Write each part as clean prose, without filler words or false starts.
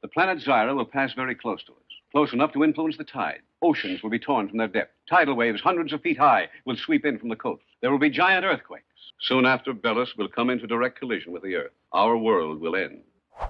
The planet Zyra will pass very close to us, close enough to influence the tide. Oceans will be torn from their depth. Tidal waves hundreds of feet high will sweep in from the coast. There will be giant earthquakes. Soon after, Belus will come into direct collision with the Earth. Our world will end.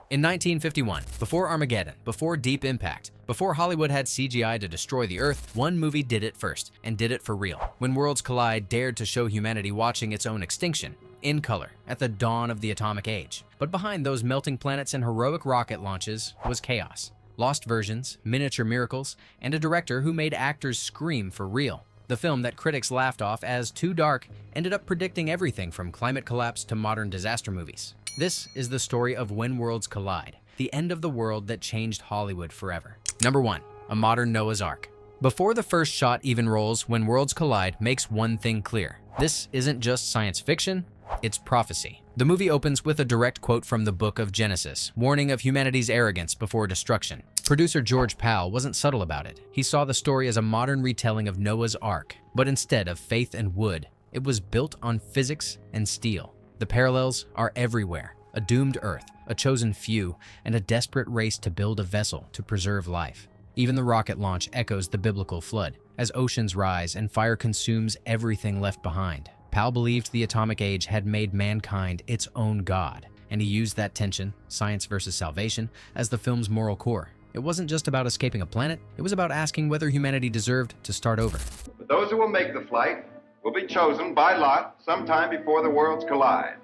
In 1951, before Armageddon, before Deep Impact, before Hollywood had CGI to destroy the Earth, one movie did it first, and did it for real. When Worlds Collide dared to show humanity watching its own extinction, in color, at the dawn of the atomic age. But behind those melting planets and heroic rocket launches was chaos. Lost versions, miniature miracles, and a director who made actors scream for real. The film that critics laughed off as too dark ended up predicting everything from climate collapse to modern disaster movies. This is the story of When Worlds Collide, the end of the world that changed Hollywood forever. Number 1. A modern Noah's Ark. Before the first shot even rolls, When Worlds Collide makes one thing clear. This isn't just science fiction, it's prophecy. The movie opens with a direct quote from the book of Genesis, warning of humanity's arrogance before destruction. Producer George Pal wasn't subtle about it. He saw the story as a modern retelling of Noah's Ark, but instead of faith and wood, it was built on physics and steel. The parallels are everywhere. A doomed Earth, a chosen few, and a desperate race to build a vessel to preserve life. Even the rocket launch echoes the biblical flood, as oceans rise and fire consumes everything left behind. Pal believed the atomic age had made mankind its own god, and he used that tension, science versus salvation, as the film's moral core. It wasn't just about escaping a planet, it was about asking whether humanity deserved to start over. But those who will make the flight will be chosen by lot sometime before the worlds collide.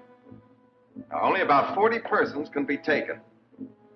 Now, only about 40 persons can be taken.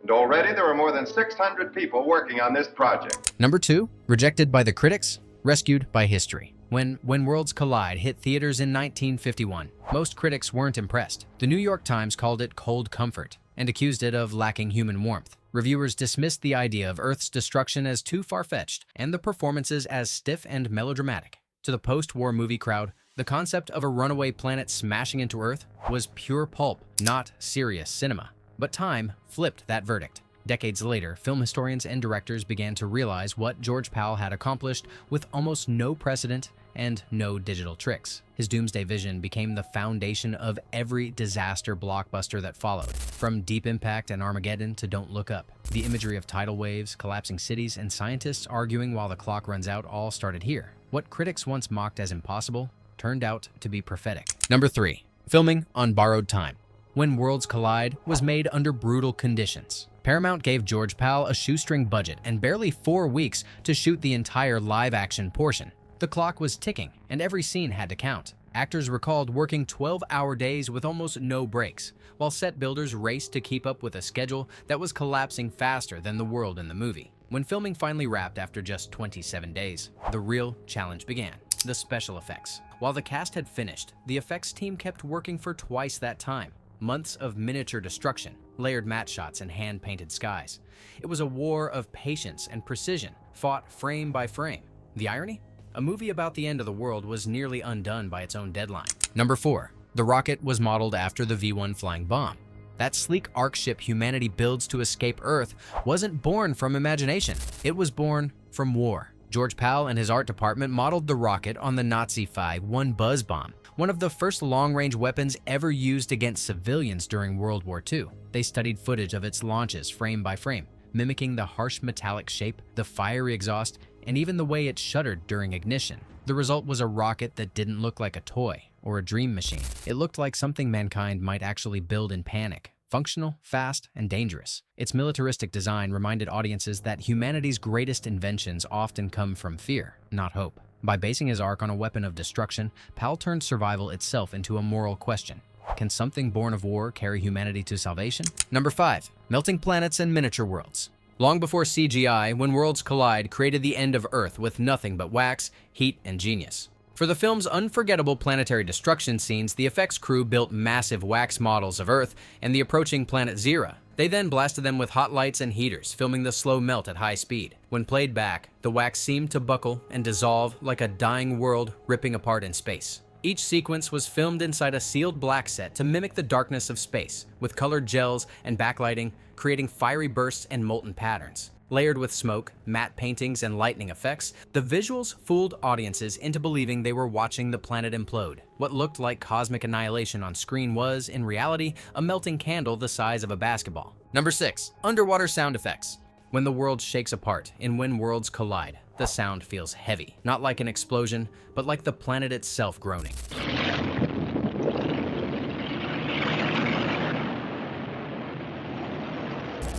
And already there are more than 600 people working on this project. Number 2, rejected by the critics, rescued by history. When Worlds Collide hit theaters in 1951, most critics weren't impressed. The New York Times called it cold comfort and accused it of lacking human warmth. Reviewers dismissed the idea of Earth's destruction as too far-fetched and the performances as stiff and melodramatic. To the post-war movie crowd, the concept of a runaway planet smashing into Earth was pure pulp, not serious cinema. But time flipped that verdict. Decades later, film historians and directors began to realize what George Pal had accomplished with almost no precedent and no digital tricks. His doomsday vision became the foundation of every disaster blockbuster that followed. From Deep Impact and Armageddon to Don't Look Up, the imagery of tidal waves, collapsing cities, and scientists arguing while the clock runs out all started here. What critics once mocked as impossible turned out to be prophetic. Number 3. Filming on borrowed time. When Worlds Collide was made under brutal conditions. Paramount gave George Pal a shoestring budget and barely 4 weeks to shoot the entire live-action portion. The clock was ticking, and every scene had to count. Actors recalled working 12-hour days with almost no breaks, while set builders raced to keep up with a schedule that was collapsing faster than the world in the movie. When filming finally wrapped after just 27 days, the real challenge began: the special effects. While the cast had finished, the effects team kept working for twice that time. Months of miniature destruction, layered matte shots, and hand-painted skies. It was a war of patience and precision, fought frame by frame. The irony? A movie about the end of the world was nearly undone by its own deadline. Number 4. The rocket was modeled after the V-1 flying bomb. That sleek ark ship humanity builds to escape Earth wasn't born from imagination. It was born from war. George Pal and his art department modeled the rocket on the Nazi 5-1 buzz bomb, one of the first long-range weapons ever used against civilians during World War II. They studied footage of its launches frame by frame, mimicking the harsh metallic shape, the fiery exhaust, and even the way it shuddered during ignition. The result was a rocket that didn't look like a toy or a dream machine. It looked like something mankind might actually build in panic. Functional, fast, and dangerous. Its militaristic design reminded audiences that humanity's greatest inventions often come from fear, not hope. By basing his ark on a weapon of destruction, Pal turned survival itself into a moral question. Can something born of war carry humanity to salvation? Number 5. Melting planets and miniature worlds. Long before CGI, When Worlds Collide created the end of Earth with nothing but wax, heat, and genius. For the film's unforgettable planetary destruction scenes, the effects crew built massive wax models of Earth and the approaching planet Zyra. They then blasted them with hot lights and heaters, filming the slow melt at high speed. When played back, the wax seemed to buckle and dissolve like a dying world ripping apart in space. Each sequence was filmed inside a sealed black set to mimic the darkness of space, with colored gels and backlighting creating fiery bursts and molten patterns. Layered with smoke, matte paintings, and lightning effects, the visuals fooled audiences into believing they were watching the planet implode. What looked like cosmic annihilation on screen was, in reality, a melting candle the size of a basketball. Number 6. Underwater sound effects. When the world shakes apart in When Worlds Collide, the sound feels heavy, not like an explosion, but like the planet itself groaning.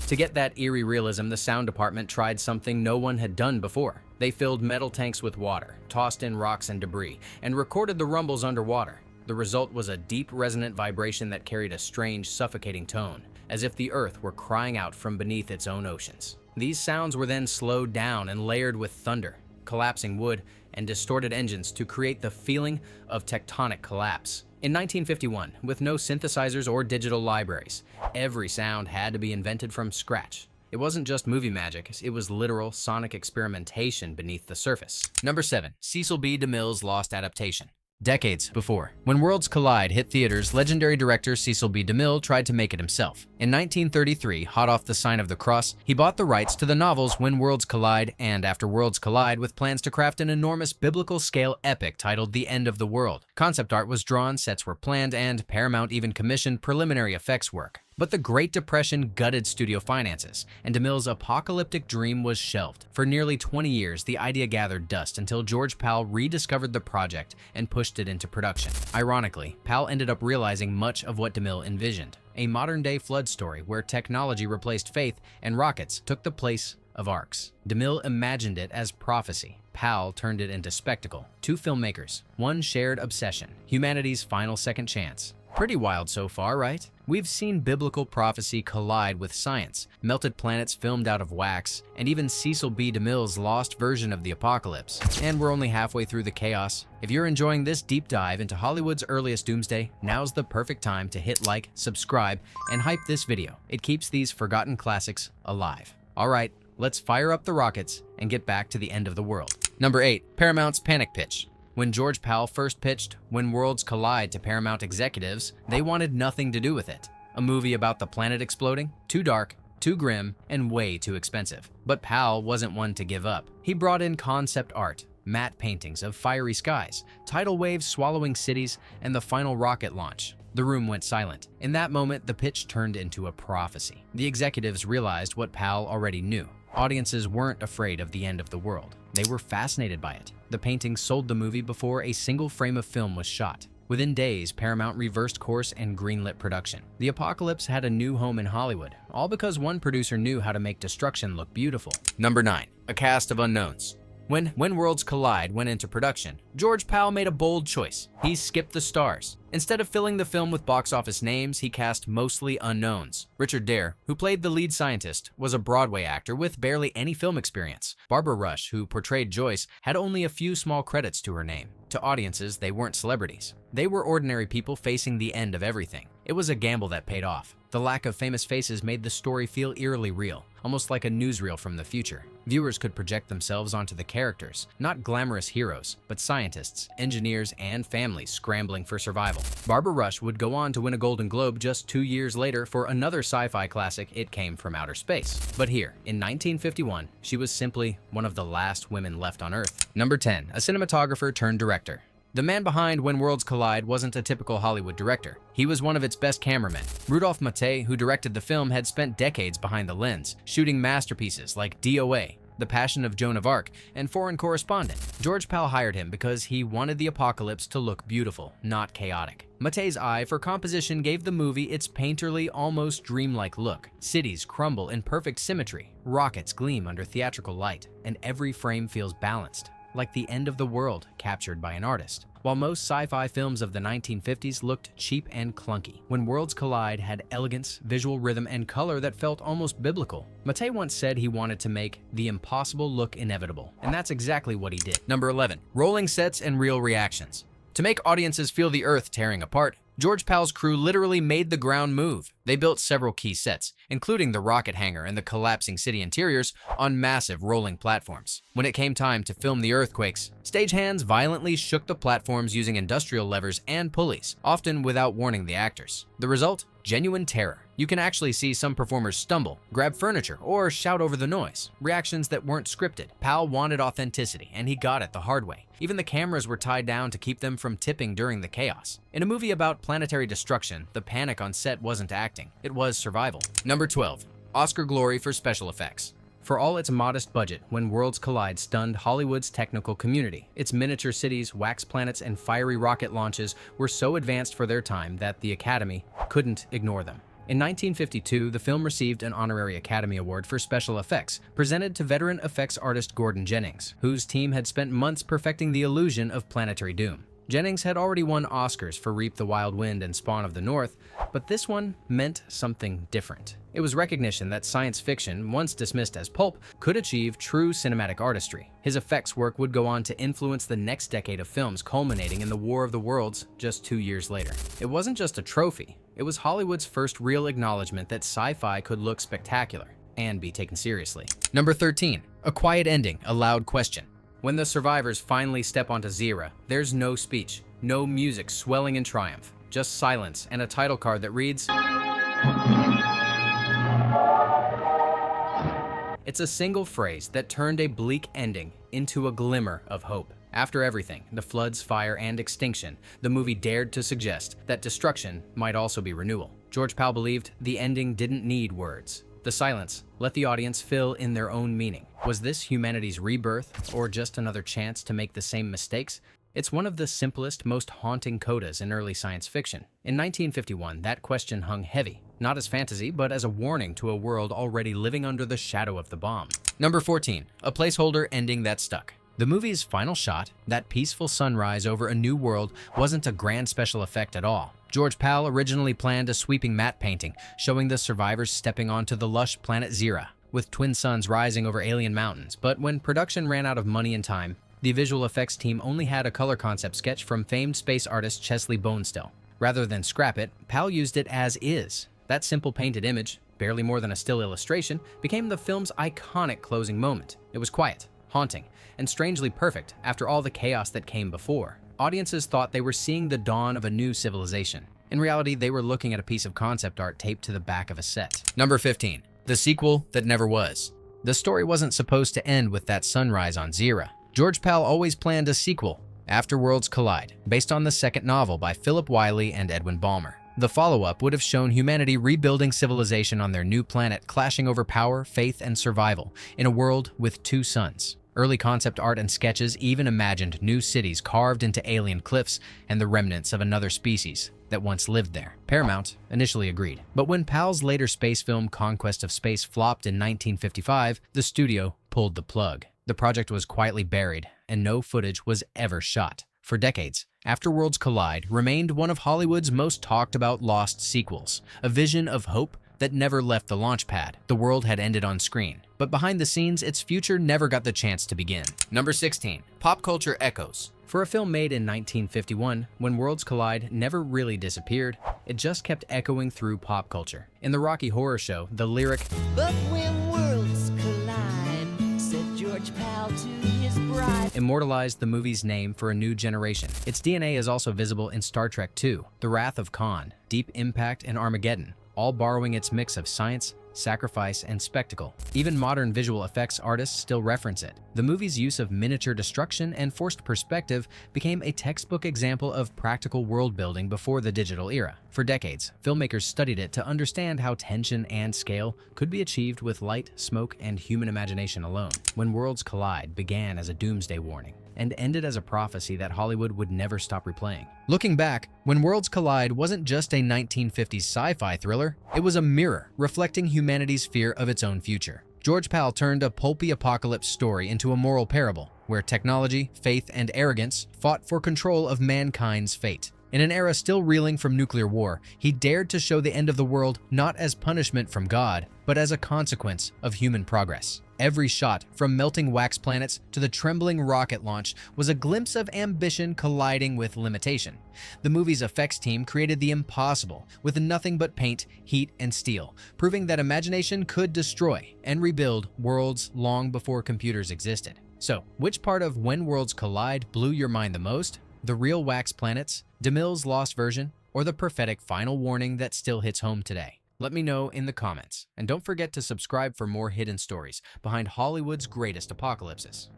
To get that eerie realism, the sound department tried something no one had done before. They filled metal tanks with water, tossed in rocks and debris, and recorded the rumbles underwater. The result was a deep, resonant vibration that carried a strange, suffocating tone, as if the Earth were crying out from beneath its own oceans. These sounds were then slowed down and layered with thunder, collapsing wood, and distorted engines to create the feeling of tectonic collapse. In 1951, with no synthesizers or digital libraries, every sound had to be invented from scratch. It wasn't just movie magic, it was literal sonic experimentation beneath the surface. Number 7. Cecil B. DeMille's lost adaptation. Decades before, When Worlds Collide hit theaters, legendary director Cecil B. DeMille tried to make it himself. In 1933, hot off the Sign of the Cross, he bought the rights to the novels When Worlds Collide and After Worlds Collide with plans to craft an enormous biblical-scale epic titled The End of the World. Concept art was drawn, sets were planned, and Paramount even commissioned preliminary effects work. But the Great Depression gutted studio finances, and DeMille's apocalyptic dream was shelved. For nearly 20 years, the idea gathered dust until George Pal rediscovered the project and pushed it into production. Ironically, Pal ended up realizing much of what DeMille envisioned, a modern-day flood story where technology replaced faith and rockets took the place of arcs. DeMille imagined it as prophecy. Pal turned it into spectacle. Two filmmakers, one shared obsession, humanity's final second chance. Pretty wild so far, right? We've seen biblical prophecy collide with science, melted planets filmed out of wax, and even Cecil B. DeMille's lost version of the apocalypse. And we're only halfway through the chaos. If you're enjoying this deep dive into Hollywood's earliest doomsday, now's the perfect time to hit like, subscribe, and hype this video. It keeps these forgotten classics alive. Alright, let's fire up the rockets and get back to the end of the world. Number 8. Paramount's Panic Pitch. When George Pal first pitched When Worlds Collide to Paramount executives, they wanted nothing to do with it. A movie about the planet exploding? Too dark, too grim, and way too expensive. But Pal wasn't one to give up. He brought in concept art, matte paintings of fiery skies, tidal waves swallowing cities, and the final rocket launch. The room went silent. In that moment, the pitch turned into a prophecy. The executives realized what Pal already knew. Audiences weren't afraid of the end of the world. They were fascinated by it. The paintings sold the movie before a single frame of film was shot. Within days, Paramount reversed course and greenlit production. The apocalypse had a new home in Hollywood, all because one producer knew how to make destruction look beautiful. Number 9. A cast of unknowns. When Worlds Collide went into production, George Pal made a bold choice. He skipped the stars. Instead of filling the film with box office names, he cast mostly unknowns. Richard Dare, who played the lead scientist, was a Broadway actor with barely any film experience. Barbara Rush, who portrayed Joyce, had only a few small credits to her name. To audiences, they weren't celebrities. They were ordinary people facing the end of everything. It was a gamble that paid off. The lack of famous faces made the story feel eerily real, almost like a newsreel from the future. Viewers could project themselves onto the characters, not glamorous heroes, but scientists, engineers, and families scrambling for survival. Barbara Rush would go on to win a Golden Globe just 2 years later for another sci-fi classic, It Came from Outer Space. But here, in 1951, she was simply one of the last women left on Earth. Number 10. A cinematographer turned director. The man behind When Worlds Collide wasn't a typical Hollywood director. He was one of its best cameramen. Rudolph Maté, who directed the film, had spent decades behind the lens, shooting masterpieces like DOA, The Passion of Joan of Arc, and Foreign Correspondent. George Pal hired him because he wanted the apocalypse to look beautiful, not chaotic. Maté's eye for composition gave the movie its painterly, almost dreamlike look. Cities crumble in perfect symmetry, rockets gleam under theatrical light, and every frame feels balanced, like the end of the world captured by an artist. While most sci-fi films of the 1950s looked cheap and clunky, When Worlds Collide had elegance, visual rhythm, and color that felt almost biblical. Maté once said he wanted to make the impossible look inevitable, and that's exactly what he did. Number 11. Rolling sets and real reactions. To make audiences feel the earth tearing apart, George Pal's crew literally made the ground move. They built several key sets, including the rocket hangar and the collapsing city interiors, on massive rolling platforms. When it came time to film the earthquakes, stagehands violently shook the platforms using industrial levers and pulleys, often without warning the actors. The result? Genuine terror. You can actually see some performers stumble, grab furniture, or shout over the noise. Reactions that weren't scripted. Powell wanted authenticity, and he got it the hard way. Even the cameras were tied down to keep them from tipping during the chaos. In a movie about planetary destruction, the panic on set wasn't acting, it was survival. Number 12. Oscar glory for special effects. For all its modest budget, When Worlds Collide stunned Hollywood's technical community. Its miniature cities, wax planets, and fiery rocket launches were so advanced for their time that the Academy couldn't ignore them. In 1952, the film received an honorary Academy Award for special effects, presented to veteran effects artist Gordon Jennings, whose team had spent months perfecting the illusion of planetary doom. Jennings had already won Oscars for Reap the Wild Wind and Spawn of the North, but this one meant something different. It was recognition that science fiction, once dismissed as pulp, could achieve true cinematic artistry. His effects work would go on to influence the next decade of films, culminating in the War of the Worlds just 2 years later. It wasn't just a trophy, it was Hollywood's first real acknowledgement that sci-fi could look spectacular and be taken seriously. Number 13. A quiet ending, a loud question. When the survivors finally step onto Zira, there's no speech, no music swelling in triumph, just silence and a title card that reads, It's a single phrase that turned a bleak ending into a glimmer of hope. After everything, the floods, fire, and extinction, the movie dared to suggest that destruction might also be renewal. George Powell believed the ending didn't need words. The silence let the audience fill in their own meaning. Was this humanity's rebirth, or just another chance to make the same mistakes? It's one of the simplest, most haunting codas in early science fiction. In 1951, that question hung heavy, not as fantasy, but as a warning to a world already living under the shadow of the bomb. Number 14. A placeholder ending that stuck. The movie's final shot, that peaceful sunrise over a new world, wasn't a grand special effect at all. George Powell originally planned a sweeping matte painting, showing the survivors stepping onto the lush planet Zira, with twin suns rising over alien mountains. But when production ran out of money and time, the visual effects team only had a color concept sketch from famed space artist Cecil B. Rather than scrap it, Powell used it as is. That simple painted image, barely more than a still illustration, became the film's iconic closing moment. It was quiet, haunting, and strangely perfect after all the chaos that came before. Audiences thought they were seeing the dawn of a new civilization. In reality, they were looking at a piece of concept art taped to the back of a set. Number 15. The sequel that never was. The story wasn't supposed to end with that sunrise on Zira. George Powell always planned a sequel, After Worlds Collide, based on the second novel by Philip Wiley and Edwin Ballmer. The follow-up would have shown humanity rebuilding civilization on their new planet, clashing over power, faith, and survival in a world with two suns. Early concept art and sketches even imagined new cities carved into alien cliffs and the remnants of another species that once lived there. Paramount initially agreed, but when Powell's later space film Conquest of Space flopped in 1955, the studio pulled the plug. The project was quietly buried, and no footage was ever shot. For decades, After Worlds Collide remained one of Hollywood's most talked about lost sequels, a vision of hope that never left the launch pad. The world had ended on screen, but behind the scenes, its future never got the chance to begin. Number 16. Pop culture echoes. For a film made in 1951, When Worlds Collide never really disappeared, it just kept echoing through pop culture. In the Rocky Horror Show, the lyric, "But when worlds collide," said George Powell to his bride, immortalized the movie's name for a new generation. Its DNA is also visible in Star Trek II, The Wrath of Khan, Deep Impact, and Armageddon, all borrowing its mix of science, sacrifice, and spectacle. Even modern visual effects artists still reference it. The movie's use of miniature destruction and forced perspective became a textbook example of practical world building before the digital era. For decades, filmmakers studied it to understand how tension and scale could be achieved with light, smoke, and human imagination alone. When Worlds Collide began as a doomsday warning and ended as a prophecy that Hollywood would never stop replaying. Looking back, When Worlds Collide wasn't just a 1950s sci-fi thriller, it was a mirror reflecting humanity's fear of its own future. George Powell turned a pulpy apocalypse story into a moral parable, where technology, faith, and arrogance fought for control of mankind's fate. In an era still reeling from nuclear war, he dared to show the end of the world not as punishment from God, but as a consequence of human progress. Every shot, from melting wax planets to the trembling rocket launch, was a glimpse of ambition colliding with limitation. The movie's effects team created the impossible with nothing but paint, heat, and steel, proving that imagination could destroy and rebuild worlds long before computers existed. So, which part of When Worlds Collide blew your mind the most? The real wax planets, DeMille's lost version, or the prophetic final warning that still hits home today? Let me know in the comments, and don't forget to subscribe for more hidden stories behind Hollywood's greatest apocalypses.